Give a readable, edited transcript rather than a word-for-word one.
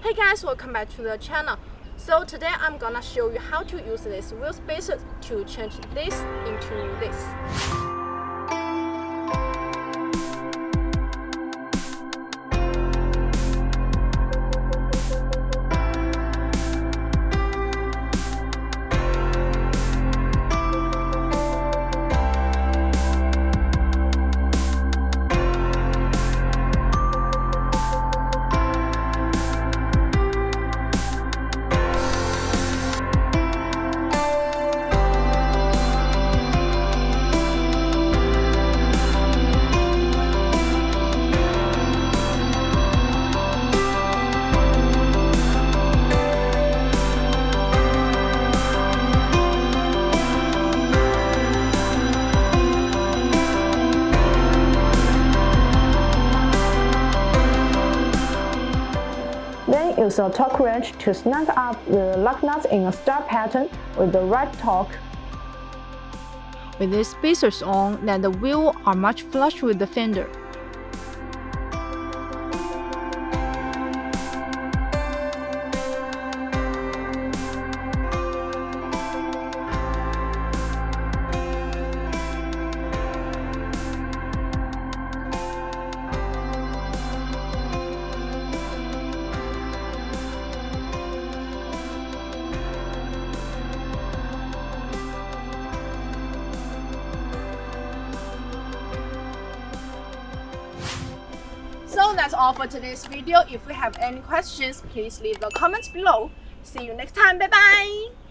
Hey guys, welcome back to the channel. So today I'm gonna show you how to use this wheel spacer to change this into this. Then use a torque wrench to snug up the lug nuts in a star pattern with the right torque. With these spacers on, then the wheels are much flush with the fender. So that's all for today's video. If you have any questions, please leave the comments below. See you next time. Bye bye.